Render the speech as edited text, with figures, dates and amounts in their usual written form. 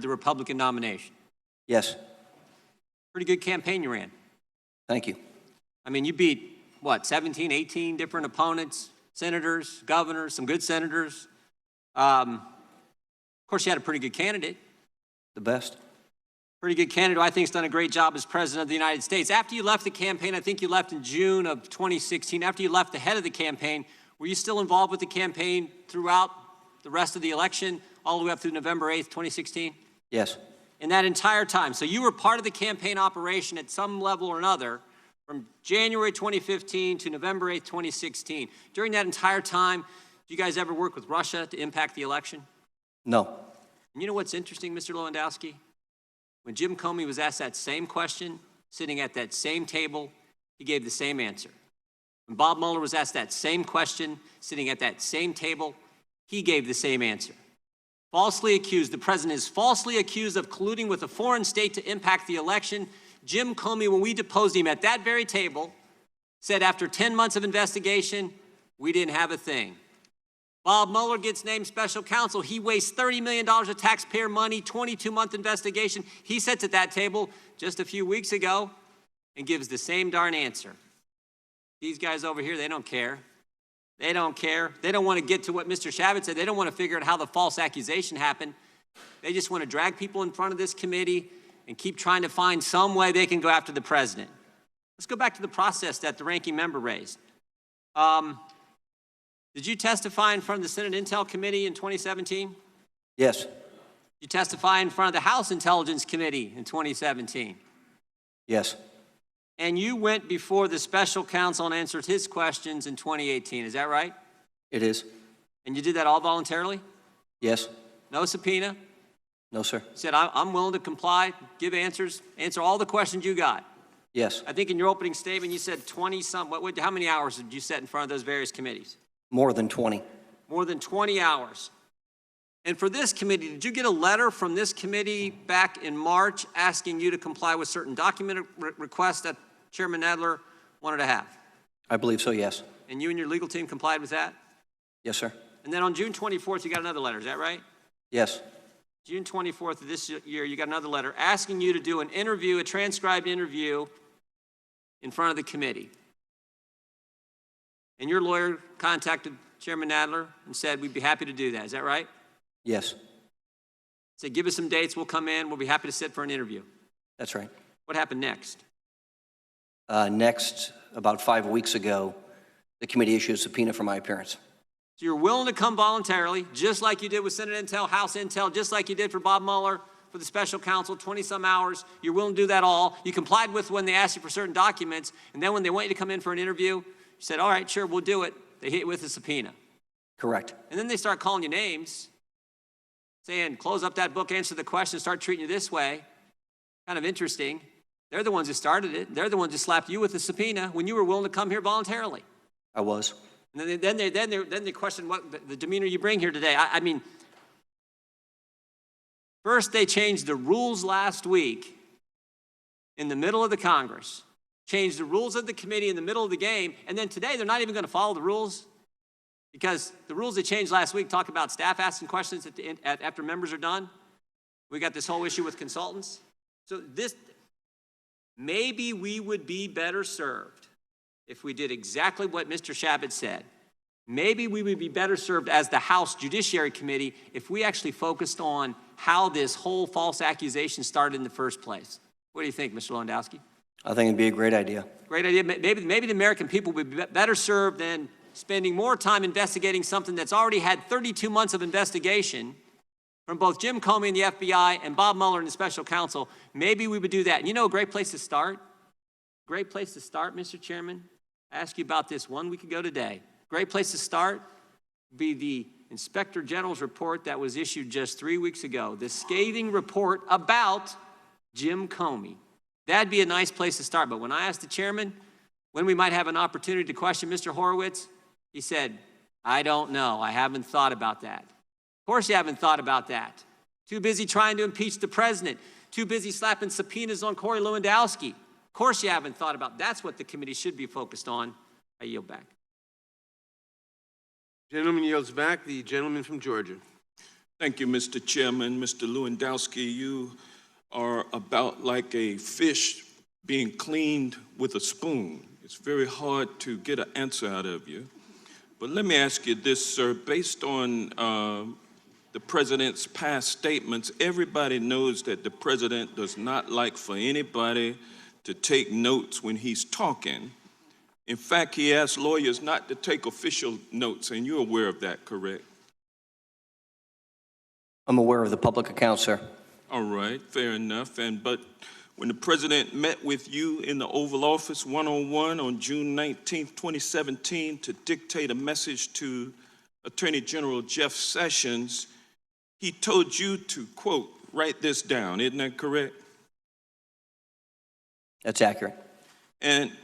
the Republican nomination. Yes. Pretty good campaign you ran. Thank you. I mean, you beat, what, 17, 18 different opponents, senators, governors, some good senators. Of course, you had a pretty good candidate. The best. Pretty good candidate who I think has done a great job as president of the United States. After you left the campaign, I think you left in June of 2016, after you left the head of the campaign, were you still involved with the campaign throughout the rest of the election, all the way up through November 8th, 2016? Yes. In that entire time. So you were part of the campaign operation at some level or another from January 2015 to November 8th, 2016. During that entire time, did you guys ever work with Russia to impact the election? No. And you know what's interesting, Mr. Lewandowski? When Jim Comey was asked that same question, sitting at that same table, he gave the same answer. When Bob Mueller was asked that same question, sitting at that same table, he gave the same answer. Falsely accused, the president is falsely accused of colluding with a foreign state to impact the election. Jim Comey, when we deposed him at that very table, said after 10 months of investigation, we didn't have a thing. Bob Mueller gets named special counsel. He wastes $30 million of taxpayer money, 22-month investigation. He sits at that table just a few weeks ago and gives the same darn answer. These guys over here, they don't care. They don't care. They don't want to get to what Mr. Chavez said. They don't want to figure out how the false accusation happened. They just want to drag people in front of this committee and keep trying to find some way they can go after the president. Let's go back to the process that the ranking member raised. Did you testify in front of the Senate Intel Committee in 2017? Yes. Did you testify in front of the House Intelligence Committee in 2017? Yes. And you went before the special counsel and answered his questions in 2018, is that right? It is. And you did that all voluntarily? Yes. No subpoena? No, sir. You said, I'm willing to comply, give answers, answer all the questions you got. Yes. I think in your opening statement you said 20-some, how many hours did you sit in front of those various committees? More than 20. More than 20 hours. And for this committee, did you get a letter from this committee back in March asking you to comply with certain document requests that Chairman Nadler wanted to have? I believe so, yes. And you and your legal team complied with that? Yes, sir. And then on June 24th, you got another letter, is that right? Yes. June 24th of this year, you got another letter asking you to do an interview, a transcribed interview in front of the committee. And your lawyer contacted Chairman Nadler and said, we'd be happy to do that. Is that right? Yes. Said, give us some dates, we'll come in, we'll be happy to sit for an interview. That's right. What happened next? Next, about 5 weeks ago, the committee issued a subpoena for my appearance. So you're willing to come voluntarily, just like you did with Senate Intel, House Intel, just like you did for Bob Mueller, for the special counsel, 20-some hours. You're willing to do that all. You complied with when they asked you for certain documents, and then when they want you to come in for an interview, you said, all right, sure, we'll do it. They hit you with a subpoena. Correct. And then they start calling you names, saying, close up that book, answer the question, start treating you this way. Kind of interesting. They're the ones who started it. They're the ones who slapped you with a subpoena when you were willing to come here voluntarily. I was. And then they question what the demeanor you bring here today. I mean, first they changed the rules last week in the middle of the Congress, changed the rules of the committee in the middle of the game, and then today they're not even going to follow the rules because the rules they changed last week talk about staff asking questions after members are done. We got this whole issue with consultants. So maybe we would be better served if we did exactly what Mr. Chavez said. Maybe we would be better served as the House Judiciary Committee if we actually focused on how this whole false accusation started in the first place. What do you think, Mr. Lewandowski? I think it'd be a great idea. Great idea. Maybe the American people would be better served than spending more time investigating something that's already had 32 months of investigation from both Jim Comey and the FBI and Bob Mueller and the special counsel. Maybe we would do that. And you know a great place to start? Great place to start, Mr. Chairman? I asked you about this 1 week ago today. Great place to start would be the Inspector General's report that was issued just 3 weeks ago, the scathing report about Jim Comey. That'd be a nice place to start. But when I asked the chairman when we might have an opportunity to question Mr. Horowitz, he said, I don't know. I haven't thought about that. Of course you haven't thought about that. Too busy trying to impeach the president. Too busy slapping subpoenas on Corey Lewandowski. Of course you haven't thought about. That's what the committee should be focused on. I yield back. Gentleman yields back. The gentleman from Georgia. Thank you, Mr. Chairman. Mr. Lewandowski, you are about like a fish being cleaned with a spoon. It's very hard to get an answer out of you. But let me ask you this, sir. Based on the president's past statements, everybody knows that the president does not like for anybody to take notes when he's talking. In fact, he asked lawyers not to take official notes, and you're aware of that, correct? I'm aware of the public account, sir. All right, fair enough. But when the president met with you in the Oval Office one-on-one on June 19th, 2017 to dictate a message to Attorney General Jeff Sessions, he told you to, quote, write this down. Isn't that correct? That's accurate. And